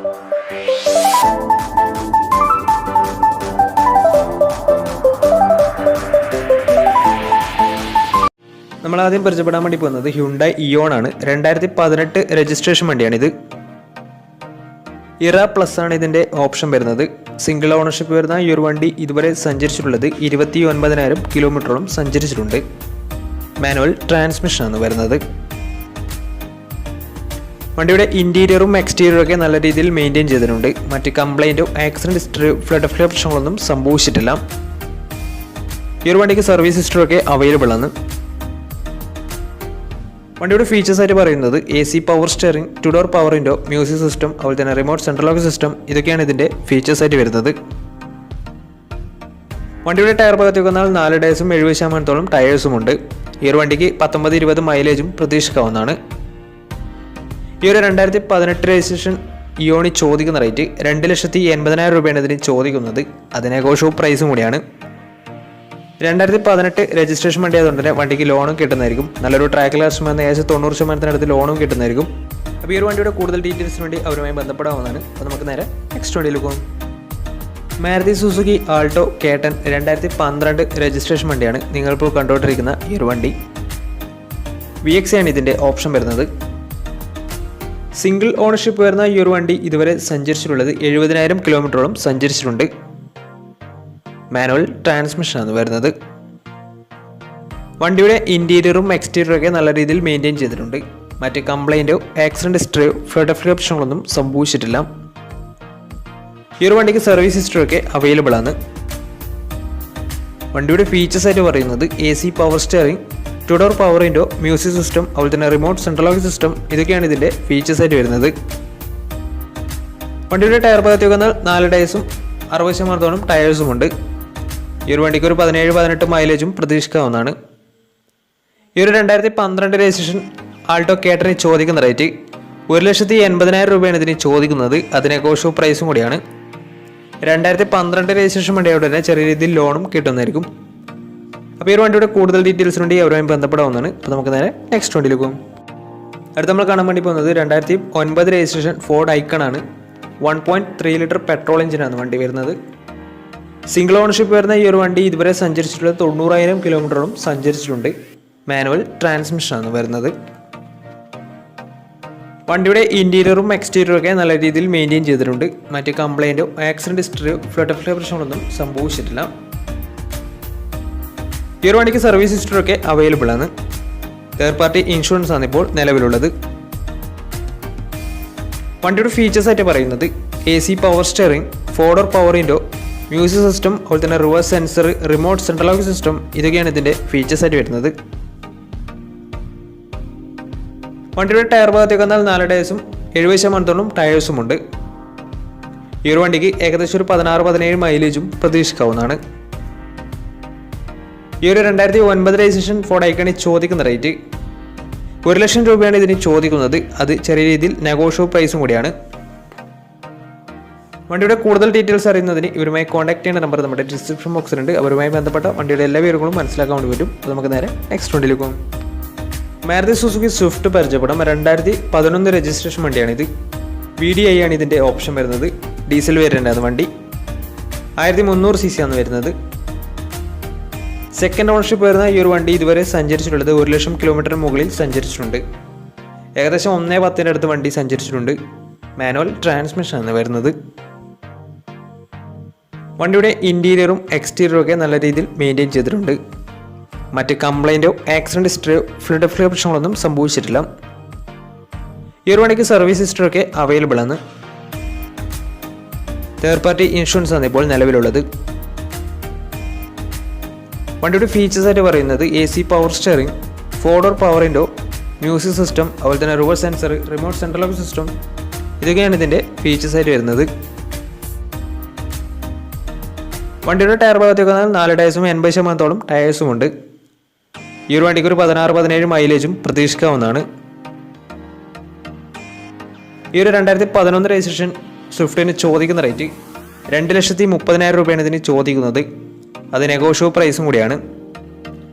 നമ്മൾ ആദ്യം പരിചയപ്പെടാൻ വേണ്ടി പോകുന്നത് ഹ്യുണ്ടായി ഇയോൺ ആണ്. 2018 രജിസ്ട്രേഷൻ വണ്ടിയാണിത്. ഇറ പ്ലസ് ആണ് ഇതിൻ്റെ ഓപ്ഷൻ വരുന്നത്. സിംഗിൾ ഓണർഷിപ്പ് വരുന്ന ഈ ഒരു വണ്ടി ഇതുവരെ സഞ്ചരിച്ചിട്ടുള്ളത് 29,000 കിലോമീറ്ററോളം സഞ്ചരിച്ചിട്ടുണ്ട്. മാനുവൽ ട്രാൻസ്മിഷൻ ആണ് വരുന്നത്. വണ്ടിയുടെ ഇൻറ്റീരിയറും എക്സ്റ്റീരിയറും ഒക്കെ നല്ല രീതിയിൽ മെയിൻറ്റെയിൻ ചെയ്തിട്ടുണ്ട്. മറ്റ് കംപ്ലൈൻറ്റോ ആക്സിഡൻറ്റ് ഹിസ്റ്ററിയോ ഫ്ലഡ് പ്രശ്നങ്ങളൊന്നും സംഭവിച്ചിട്ടില്ല. ഈ ഒരു വണ്ടിക്ക് സർവീസ് ഹിസ്റ്ററി ഒക്കെ അവൈലബിൾ ആണ്. വണ്ടിയുടെ ഫീച്ചേഴ്സ് ആയിട്ട് പറയുന്നത് AC power steering, 2 door power window, music system, അതുപോലെ തന്നെ റിമോട്ട് സെൻട്രൽ ലോക്ക് സിസ്റ്റം, ഇതൊക്കെയാണ് ഇതിൻ്റെ ഫീച്ചേഴ്സ് ആയിട്ട് വരുന്നത്. വണ്ടിയുടെ ടയർ ഭാഗത്തേക്ക് വന്നാൽ 4 ടയേഴ്സും 70% ടയേഴ്സും ഉണ്ട്. ഈ ഒരു വണ്ടിക്ക് 19-20 മൈലേജും പ്രതീക്ഷിക്കാവുന്നതാണ്. ഈ ഒരു 2018 രജിസ്ട്രേഷൻ ഇയോണി ചോദിക്കുന്ന റേറ്റ് 2,80,000 രൂപയാണ് ഇതിന് ചോദിക്കുന്നത്. അതിന് നെഗോഷ്യബിൾ പ്രൈസും കൂടിയാണ്. 2018 രജിസ്ട്രേഷൻ വണ്ടി ആയതുകൊണ്ട് തന്നെ വണ്ടിക്ക് ലോണും കിട്ടുന്നതായിരിക്കും. നല്ലൊരു ട്രാക്ക് ലാസ്റ്റ് വന്ന ഏകദേശം 90% ലോണും കിട്ടുന്നതായിരിക്കും. അപ്പോൾ ഈ ഒരു വണ്ടിയുടെ കൂടുതൽ ഡീറ്റെയിൽസിന് വേണ്ടി അവരുമായി ബന്ധപ്പെടാവുന്നതാണ്. അപ്പോൾ നമുക്ക് നേരെ നെക്സ്റ്റ് വണ്ടിയിൽ പോകും. Maruti Suzuki Alto K10 2012 registration വണ്ടിയാണ് നിങ്ങളിപ്പോൾ കണ്ടുകൊണ്ടിരിക്കുന്ന ഈ ഒരു വണ്ടി. VX ആണ് ഇതിൻ്റെ ഓപ്ഷൻ വരുന്നത്. സിംഗിൾ ഓണർഷിപ്പ് വരുന്ന ഈ ഒരു വണ്ടി ഇതുവരെ സഞ്ചരിച്ചിട്ടുള്ളത് 70,000 കിലോമീറ്ററോളം സഞ്ചരിച്ചിട്ടുണ്ട്. മാനുവൽ ട്രാൻസ്മിഷനാണ് വരുന്നത്. വണ്ടിയുടെ ഇൻറ്റീരിയറും എക്സ്റ്റീരിയറും ഒക്കെ നല്ല രീതിയിൽ മെയിൻറ്റെയിൻ ചെയ്തിട്ടുണ്ട്. മറ്റ് കംപ്ലൈൻറ്റോ ആക്സിഡൻറ്റ് ഹിസ്റ്ററിയോ ഫ്ലഡ് പ്രശ്നങ്ങളൊന്നും സംഭവിച്ചിട്ടില്ല. ഈ ഒരു വണ്ടിക്ക് സർവീസ് ഹിസ്റ്ററി ഒക്കെ അവൈലബിൾ ആണ്. വണ്ടിയുടെ ഫീച്ചേഴ്സ് ആയിട്ട് പറയുന്നത് AC power steering, 2 door power window, music system, അതുപോലെ തന്നെ റിമോട്ട് സെൻട്രൽ ലോക്ക് സിസ്റ്റം, ഇതൊക്കെയാണ് ഇതിൻ്റെ ഫീച്ചേഴ്സ് ആയിട്ട് വരുന്നത്. വണ്ടിയുടെ ടയർ ഭാഗത്തേക്ക് വന്നാൽ 4 ടയേഴ്സും 60% ടയേഴ്സും ഉണ്ട്. ഈ ഒരു വണ്ടിക്ക് ഒരു 17-18 മൈലേജും പ്രതീക്ഷിക്കാവുന്നതാണ്. ഈ ഒരു 2012 രജിസ്ട്രേഷൻ ആൾട്ടോ K10 ചോദിക്കുന്ന റേറ്റ് 1,80,000 രൂപയാണ് ഇതിന് ചോദിക്കുന്നത്. അതിന് നെഗോഷ്യബിൾ പ്രൈസും കൂടിയാണ്. 2012 രജിസ്ട്രേഷൻ വണ്ടിയോടെ തന്നെ ചെറിയ രീതിയിൽ ലോണും കിട്ടുന്നതായിരിക്കും. അപ്പോൾ ഈ ഒരു വണ്ടിയുടെ കൂടുതൽ ഡീറ്റെയിൽസിന് വേണ്ടി അവരുമായി ബന്ധപ്പെടാവുന്നതാണ്. അപ്പോൾ നമുക്ക് നേരെ നെക്സ്റ്റ് വണ്ടിയിൽ പോകും. അടുത്ത് നമ്മൾ കാണാൻ വേണ്ടി പോകുന്നത് 2009 രജിസ്ട്രേഷൻ ഫോർഡ് ഐക്കൺ ആണ്. 1.3 ലിറ്റർ പെട്രോൾ എഞ്ചിനാണ് വണ്ടി വരുന്നത്. സിംഗിൾ ഓണർഷിപ്പ് വരുന്ന ഈ ഒരു വണ്ടി ഇതുവരെ സഞ്ചരിച്ചിട്ടുള്ളത് 90,000 കിലോമീറ്ററോളം സഞ്ചരിച്ചിട്ടുണ്ട്. മാനുവൽ ട്രാൻസ്മിഷനാണ് വരുന്നത്. വണ്ടിയുടെ ഇൻറ്റീരിയറും എക്സ്റ്റീരിയറും ഒക്കെ നല്ല രീതിയിൽ മെയിൻറ്റെയിൻ ചെയ്തിട്ടുണ്ട്. മറ്റ് കംപ്ലൈൻറ്റോ ആക്സിഡൻറ്റ് ഹിസ്റ്ററിയോ ഫ്ലഡ് പ്രശ്നങ്ങളൊന്നും സംഭവിച്ചിട്ടില്ല. ഈ ഒരു വണ്ടിക്ക് സർവീസ് ഹിസ്റ്ററി ഒക്കെ അവൈലബിൾ ആണ്. തേർഡ് പാർട്ടി ഇൻഷുറൻസ് ആണ് ഇപ്പോൾ നിലവിലുള്ളത്. വണ്ടിയുടെ ഫീച്ചേഴ്സ് ആയിട്ട് പറയുന്നത് AC power steering, 4 door power window, music system, അതുപോലെ തന്നെ reverse sensor, remote central lock system, ഇതൊക്കെയാണ് ഇതിൻ്റെ ഫീച്ചേഴ്സ് ആയിട്ട് വരുന്നത്. വണ്ടിയുടെ ടയർ ഭാഗത്തേക്ക് വന്നാൽ 4 ടയേഴ്സും 70% ടയേഴ്സും ഉണ്ട്. ഈ ഒരു വണ്ടിക്ക് ഏകദേശം ഒരു 16-17 മൈലേജും പ്രതീക്ഷിക്കാവുന്നതാണ്. ഈ ഒരു 2009 രജിസ്ട്രേഷൻ ഫോർഡ് ഐക്കണിൽ ചോദിക്കുന്ന റേറ്റ് 1,00,000 രൂപയാണ് ഇതിന് ചോദിക്കുന്നത്. അത് ചെറിയ രീതിയിൽ നെഗോഷ്യബിൾ പ്രൈസും കൂടിയാണ്. വണ്ടിയുടെ കൂടുതൽ ഡീറ്റെയിൽസ് അറിയുന്നതിന് ഇവരുമായി കോൺടാക്ട് ചെയ്യുന്ന നമ്പർ നമ്മുടെ ഡിസ്ക്രിപ്ഷൻ ബോക്സിലുണ്ട്. അവരുമായി ബന്ധപ്പെട്ട വണ്ടിയുടെ എല്ലാ വിവരങ്ങളും മനസ്സിലാക്കാൻ വേണ്ടി പറ്റും. അപ്പോൾ നമുക്ക് നേരെ നെക്സ്റ്റ് വണ്ടിയിൽ പോകും. മാരുതി സുസുക്കി സ്വിഫ്റ്റ് പരിചയപ്പെടാം. 2011 രജിസ്ട്രേഷൻ വണ്ടിയാണിത്. VDI ആണ് ഇതിൻ്റെ ഓപ്ഷൻ വരുന്നത്. ഡീസൽ വേരിയൻ്റ് ആണ് വണ്ടി. 1300 cc ആണ് വരുന്നത്. സെക്കൻഡ് ഓണർഷിപ്പ് വരുന്ന ഈ ഒരു വണ്ടി ഇതുവരെ സഞ്ചരിച്ചിട്ടുള്ളത് 1,00,000 കിലോമീറ്റർ മുകളിൽ സഞ്ചരിച്ചിട്ടുണ്ട്. ഏകദേശം 1.10 അടുത്ത് വണ്ടി സഞ്ചരിച്ചിട്ടുണ്ട്. മാനുവൽ ട്രാൻസ്മിഷനാണ് വരുന്നത്. വണ്ടിയുടെ ഇൻറ്റീരിയറും എക്സ്റ്റീരിയറും ഒക്കെ നല്ല രീതിയിൽ മെയിൻറ്റെയിൻ ചെയ്തിട്ടുണ്ട്. മറ്റ് കംപ്ലൈൻറ്റോ ആക്സിഡൻറ്റ് ഹിസ്റ്ററിയോ ഫ്ലഡ് പ്രശ്നങ്ങളൊന്നും സംഭവിച്ചിട്ടില്ല. ഈ ഒരു വണ്ടിക്ക് സർവീസ് ഹിസ്റ്ററി ഒക്കെ അവൈലബിൾ ആണ്. തേർഡ് പാർട്ടി ഇൻഷുറൻസ് ആണ് ഇപ്പോൾ നിലവിലുള്ളത്. വണ്ടിയുടെ ഫീച്ചേഴ്സ് ആയിട്ട് പറയുന്നത് AC power steering, 4 door power window, music system, അതുപോലെ തന്നെ reverse sensor, remote central lock system, ഇതൊക്കെയാണ് ഇതിൻ്റെ ഫീച്ചേഴ്സ് ആയിട്ട് വരുന്നത്. വണ്ടിയുടെ ടയർ ഭാഗത്തേക്ക് വന്നാൽ 4 ടയേഴ്സും 80% ടയേഴ്സും ഉണ്ട്. ഈ ഒരു വണ്ടിക്ക് ഒരു 16-17 മൈലേജും പ്രതീക്ഷിക്കാവുന്നതാണ്. ഈ ഒരു 2011 രജിസ്ട്രേഷൻ സ്വിഫ്റ്റിന് ചോദിക്കുന്ന റേറ്റ് 2,30,000 രൂപയാണ് ഇതിന് ചോദിക്കുന്നത്. അത് നെഗോഷ്യബിൾ പ്രൈസും കൂടിയാണ്.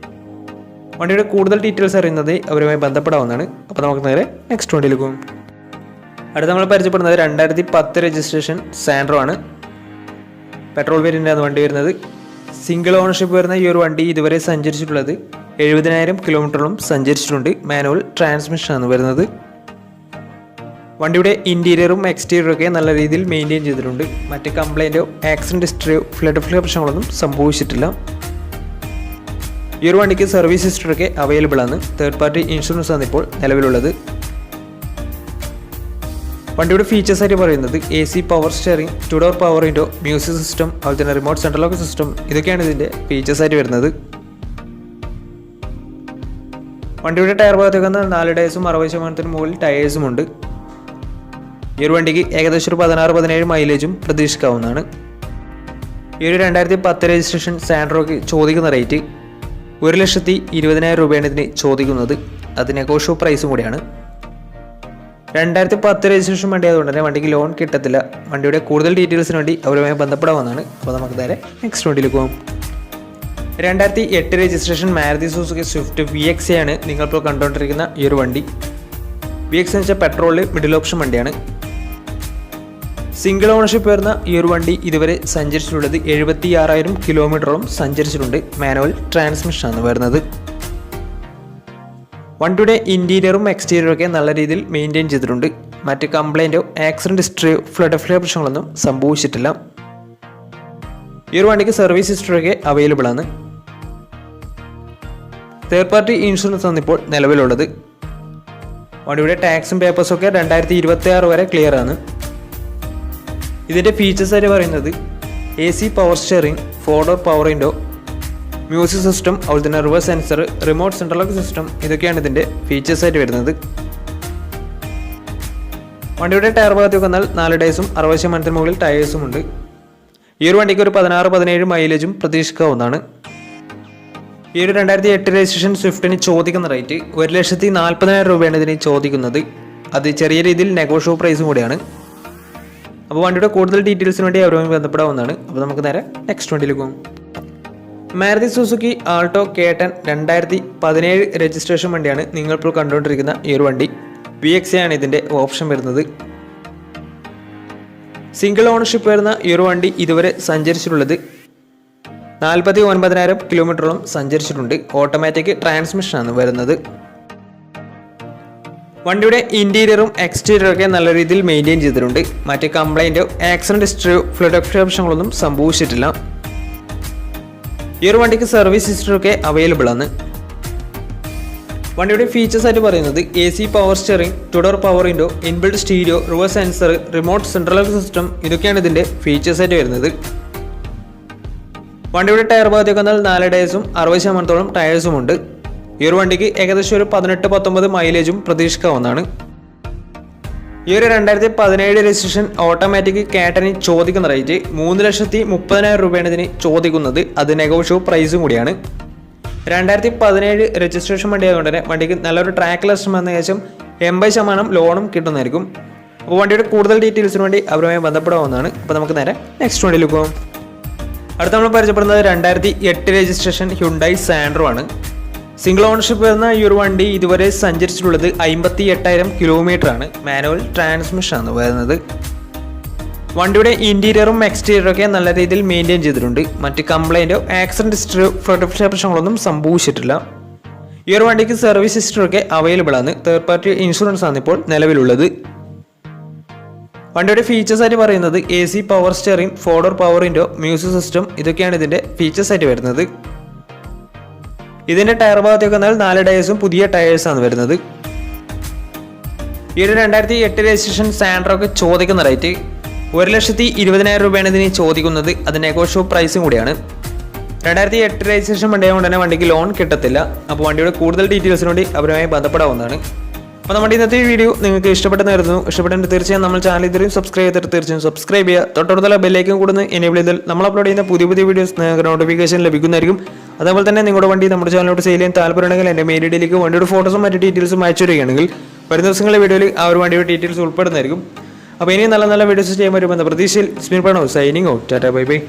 വണ്ടിയുടെ കൂടുതൽ ഡീറ്റെയിൽസ് അറിയുന്നത് അവരുമായി ബന്ധപ്പെടാവുന്നതാണ്. അപ്പോൾ നമുക്ക് നേരെ നെക്സ്റ്റ് വണ്ടിയിൽ പോകും. അടുത്ത നമ്മൾ പരിചയപ്പെടുന്നത് 2010 രജിസ്ട്രേഷൻ സാൻഡ്രോ ആണ്. പെട്രോൾ വേരിയൻ്റാണ് വണ്ടി വരുന്നത്. സിംഗിൾ ഓണർഷിപ്പ് വരുന്ന ഈ ഒരു വണ്ടി ഇതുവരെ സഞ്ചരിച്ചിട്ടുള്ളത് 70,000 കിലോമീറ്ററോളം സഞ്ചരിച്ചിട്ടുണ്ട്. മാനുവൽ ട്രാൻസ്മിഷനാണ് വരുന്നത്. വണ്ടിയുടെ ഇൻറ്റീരിയറും എക്സ്റ്റീരിയറും ഒക്കെ നല്ല രീതിയിൽ മെയിൻറ്റെയിൻ ചെയ്തിട്ടുണ്ട്. മറ്റ് കംപ്ലൈൻറ്റോ ആക്സിഡൻറ്റ് ഹിസ്റ്ററിയോ ഫ്ലഡ് പ്രശ്നങ്ങളൊന്നും സംഭവിച്ചിട്ടില്ല. ഈ ഒരു വണ്ടിക്ക് സർവീസ് ഹിസ്റ്ററിയൊക്കെ അവൈലബിൾ ആണ്. തേർഡ് പാർട്ടി ഇൻഷുറൻസ് ആണ് ഇപ്പോൾ നിലവിലുള്ളത്. വണ്ടിയുടെ ഫീച്ചേഴ്സ് ആയിട്ട് പറയുന്നത് AC power steering, 2 door power window, music system, അതുപോലെ തന്നെ റിമോട്ട് സെൻട്രൽ ലോക്ക് സിസ്റ്റം, ഇതൊക്കെയാണ് ഇതിൻ്റെ ഫീച്ചേഴ്സ് ആയിട്ട് വരുന്നത്. വണ്ടിയുടെ ടയർ ഭാഗത്തേക്ക് 4 ടയേഴ്സും 60% മുകളിൽ ടയേഴ്സും ഉണ്ട്. ഈ ഒരു വണ്ടിക്ക് ഏകദേശം ഒരു 16-17 മൈലേജും പ്രതീക്ഷിക്കാവുന്നതാണ്. ഈ ഒരു 2010 രജിസ്ട്രേഷൻ സാൻഡ്രോക്ക് ചോദിക്കുന്ന റേറ്റ് 1,20,000 രൂപയാണ് ഇതിന് ചോദിക്കുന്നത്. അത് നെഗോഷ്യബിൾ പ്രൈസും കൂടിയാണ്. 2010 രജിസ്ട്രേഷൻ വണ്ടി ആയതുകൊണ്ട് തന്നെ വണ്ടിക്ക് ലോൺ കിട്ടത്തില്ല. വണ്ടിയുടെ കൂടുതൽ ഡീറ്റെയിൽസിന് വേണ്ടി അവരുമായി ബന്ധപ്പെടാവുന്നതാണ്. അപ്പോൾ നമുക്ക് നേരെ നെക്സ്റ്റ് വണ്ടിയിലേക്ക് പോകും. 2008 registration Maruti Suzuki Swift VX ആണ് നിങ്ങളിപ്പോൾ കണ്ടുകൊണ്ടിരിക്കുന്ന ഈ ഒരു വണ്ടി. VX എന്ന് വെച്ചാൽ പെട്രോളിൽ മിഡിൽ ഓപ്ഷൻ വണ്ടിയാണ്. സിംഗിൾ ഓണർഷിപ്പ് വരുന്ന ഈ ഒരു വണ്ടി ഇതുവരെ സഞ്ചരിച്ചിട്ടുള്ളത് 76,000 കിലോമീറ്ററോളം സഞ്ചരിച്ചിട്ടുണ്ട്. മാനുവൽ ട്രാൻസ്മിഷനാണ് വരുന്നത്. വണ്ടിയുടെ ഇൻറ്റീരിയറും എക്സ്റ്റീരിയറും ഒക്കെ നല്ല രീതിയിൽ മെയിൻറ്റെയിൻ ചെയ്തിട്ടുണ്ട്. മറ്റ് കംപ്ലൈൻറ്റോ ആക്സിഡൻറ്റ് ഹിസ്റ്ററിയോ ഫ്ലഡ് പ്രശ്നങ്ങളൊന്നും സംഭവിച്ചിട്ടില്ല. ഈ ഒരു വണ്ടിക്ക് സർവീസ് ഹിസ്റ്ററിയൊക്കെ അവൈലബിൾ ആണ്. തേർഡ് പാർട്ടി ഇൻഷുറൻസ് ആണ് ഇപ്പോൾ നിലവിലുള്ളത്. വണ്ടിയുടെ ടാക്സും പേപ്പേഴ്സും ഒക്കെ 2026 വരെ ക്ലിയർ ആണ്. ഇതിൻ്റെ ഫീച്ചേഴ്സ് ആയിട്ട് പറയുന്നത് AC power steering, 4 door power window, music system, അതുപോലെ തന്നെ reverse sensor, remote central lock system, ഇതൊക്കെയാണ് ഇതിൻ്റെ ഫീച്ചേഴ്സ് ആയിട്ട് വരുന്നത്. വണ്ടിയുടെ ടയർ ഭാഗത്തേക്ക് വന്നാൽ 4 ടയേഴ്സും 60% മുകളിൽ ടയേഴ്സും ഉണ്ട്. ഈ ഒരു വണ്ടിക്ക് ഒരു 16-17 മൈലേജും പ്രതീക്ഷിക്കാവുന്നതാണ്. ഈ ഒരു 2008 രജിസ്ട്രേഷൻ സ്വിഫ്റ്റിന് ചോദിക്കുന്ന റേറ്റ് 1,40,000 രൂപയാണ് ഇതിന് ചോദിക്കുന്നത്. അത് ചെറിയ രീതിയിൽ നെഗോഷ്യബിൾ പ്രൈസും കൂടിയാണ്. അപ്പോൾ വണ്ടിയുടെ കൂടുതൽ ഡീറ്റെയിൽസിന് വേണ്ടി അവരുമായി ബന്ധപ്പെടാവുന്നതാണ്. അപ്പോൾ നമുക്ക് നേരെ നെക്സ്റ്റ് വണ്ടിയിലേക്ക് പോകും. Maruti Suzuki Alto K10 2017 registration വണ്ടിയാണ് നിങ്ങളിപ്പോൾ കണ്ടുകൊണ്ടിരിക്കുന്ന ഈ ഒരു വണ്ടി. VX ആണ് ഇതിൻ്റെ ഓപ്ഷൻ വരുന്നത്. സിംഗിൾ ഓണർഷിപ്പ് വരുന്ന ഈ ഒരു വണ്ടി ഇതുവരെ സഞ്ചരിച്ചിട്ടുള്ളത് 49,000 കിലോമീറ്ററോളം സഞ്ചരിച്ചിട്ടുണ്ട്. ഓട്ടോമാറ്റിക് ട്രാൻസ്മിഷനാണ് വരുന്നത്. വണ്ടിയുടെ ഇൻറ്റീരിയറും എക്സ്റ്റീരിയറും ഒക്കെ നല്ല രീതിയിൽ മെയിൻറ്റെയിൻ ചെയ്തിട്ടുണ്ട്. മറ്റ് കംപ്ലൈൻറ്റോ ആക്സിഡൻറ്റ് ഹിസ്റ്ററിയോ ഫ്ലഡ് പ്രശ്നങ്ങളൊന്നും സംഭവിച്ചിട്ടില്ല. ഈ ഒരു വണ്ടിക്ക് സർവീസ് ഹിസ്റ്ററിയൊക്കെ അവൈലബിൾ ആണ്. വണ്ടിയുടെ ഫീച്ചേഴ്സ് ആയിട്ട് പറയുന്നത് AC power steering, 2 door power window, inbuilt stereo, reverse sensor, remote central lock system, ഇതൊക്കെയാണ് ഇതിൻ്റെ ഫീച്ചേഴ്സ് ആയിട്ട് വരുന്നത്. വണ്ടിയുടെ ടയർ ഭാഗത്തേക്ക് വന്നാൽ 4 ടയേഴ്സും 60% ടയേഴ്സും ഉണ്ട്. ഈ ഒരു വണ്ടിക്ക് ഏകദേശം ഒരു 18-19 മൈലേജും പ്രതീക്ഷിക്കാവുന്നതാണ്. ഈ ഒരു 2017 രജിസ്ട്രേഷൻ ഓട്ടോമാറ്റിക് K10 ചോദിക്കുന്ന റേറ്റ് 3,30,000 രൂപയാണ് ഇതിന് ചോദിക്കുന്നത്. അത് നെഗോഷ്യബിൾ പ്രൈസും കൂടിയാണ്. 2017 രജിസ്ട്രേഷൻ വണ്ടി ആയതുകൊണ്ട് തന്നെ വണ്ടിക്ക് നല്ലൊരു ട്രാക്ക് ലസ്റ്റം വന്ന ശേഷം 80% ലോണും കിട്ടുന്നതായിരിക്കും. അപ്പോൾ വണ്ടിയുടെ കൂടുതൽ ഡീറ്റെയിൽസിന് വേണ്ടി അവരുമായി ബന്ധപ്പെടാവുന്നതാണ്. അപ്പോൾ നമുക്ക് നേരെ നെക്സ്റ്റ് വണ്ടിയിലേക്ക് പോകും. അടുത്ത നമ്മൾ പരിചയപ്പെടുന്നത് 2008 രജിസ്ട്രേഷൻ ഹ്യുണ്ടായി സാൻഡ്രോ ആണ്. സിംഗിൾ ഓണർഷിപ്പ് വരുന്ന ഈ ഒരു വണ്ടി ഇതുവരെ സഞ്ചരിച്ചിട്ടുള്ളത് 58,000 കിലോമീറ്റർ ആണ്. മാനുവൽ ട്രാൻസ്മിഷനാണ് വരുന്നത്. വണ്ടിയുടെ ഇൻറ്റീരിയറും എക്സ്റ്റീരിയറും ഒക്കെ നല്ല രീതിയിൽ മെയിൻറ്റെയിൻ ചെയ്തിട്ടുണ്ട്. മറ്റ് കംപ്ലൈൻറ്റോ ആക്സിഡൻറ്റ് ഹിസ്റ്ററിയോ ഫ്ലഡ് പ്രശ്നങ്ങളൊന്നും സംഭവിച്ചിട്ടില്ല. ഈ ഒരു വണ്ടിക്ക് സർവീസ് ഹിസ്റ്ററിയൊക്കെ അവൈലബിൾ ആണ്. തേർഡ് പാർട്ടി ഇൻഷുറൻസ് ആണ് ഇപ്പോൾ നിലവിലുള്ളത്. വണ്ടിയുടെ ഫീച്ചേഴ്സ് ആയിട്ട് പറയുന്നത് AC power steering, 4 door power window, music system, ഇതൊക്കെയാണ് ഇതിൻ്റെ ഫീച്ചേഴ്സ് ആയിട്ട് വരുന്നത്. ഇതിൻ്റെ ടയർ ഭാഗത്തേക്ക് വന്നാൽ 4 ടയേഴ്സും പുതിയ ടയേഴ്സാണ് വരുന്നത്. ഈ ഒരു 2008 രജിസ്ട്രേഷൻ സാൻഡ്രോക്ക് ചോദിക്കുന്ന റേറ്റ് 1,20,000 രൂപയാണ് ഇതിന് ചോദിക്കുന്നത്. അത് നെഗോഷ്യബിൾ പ്രൈസും കൂടിയാണ്. 2008 രജിസ്ട്രേഷൻ വണ്ടി ആയതുകൊണ്ട് തന്നെ വണ്ടിക്ക് ലോൺ കിട്ടത്തില്ല. അപ്പോൾ വണ്ടിയുടെ കൂടുതൽ ഡീറ്റെയിൽസിന് വേണ്ടി അവരുമായി ബന്ധപ്പെടാവുന്നതാണ്. അപ്പോൾ നമ്മുടെ ഇന്നത്തെ വീഡിയോ നിങ്ങൾക്ക് ഇഷ്ടപ്പെട്ടെന്നായിരുന്നു. ഇഷ്ടപ്പെട്ടെങ്കിൽ തീർച്ചയായും നമ്മൾ ചാനൽ ഇതുവരെയും സബ്സ്ക്രൈബ് ചെയ്തിട്ട് തീർച്ചയായും സബ്സ്ക്രൈബ് ചെയ്യുക. തൊട്ടടുത്തുള്ള ബെല്ലൈക്കൻ കൂടുന്ന എനേബിൾ ചെയ്താൽ നമ്മൾ അപ്ലോഡ് ചെയ്യുന്ന പുതിയ വീഡിയോസ് നിങ്ങൾക്ക് നോട്ടിഫിക്കേഷൻ ലഭിക്കുന്നതായിരിക്കും. അതേപോലെ തന്നെ നിങ്ങളുടെ വണ്ടി നമ്മുടെ ചാനലിലോട്ട് സെയിൽ ചെയ്യാൻ താല്പര്യമുണ്ടെങ്കിൽ എൻ്റെ മെയിൽ ഐഡിയിലേക്ക് വണ്ടിയുടെ ഫോട്ടോസും മറ്റ് ഡീറ്റെയിൽസും അയച്ചു തരികയാണെങ്കിൽ വരുന്ന ദിവസങ്ങളിലെ വീഡിയോയിൽ ആ ഒരു വണ്ടിയുടെ ഡീറ്റെയിൽസ് ഉൾപ്പെടുന്നതായിരിക്കും. അപ്പോൾ ഇനി നല്ല വീഡിയോസ് ചെയ്യാൻ പറ്റുമെന്ന പ്രതീക്ഷയിൽ Smin Pranav signing out. Tata bye bye.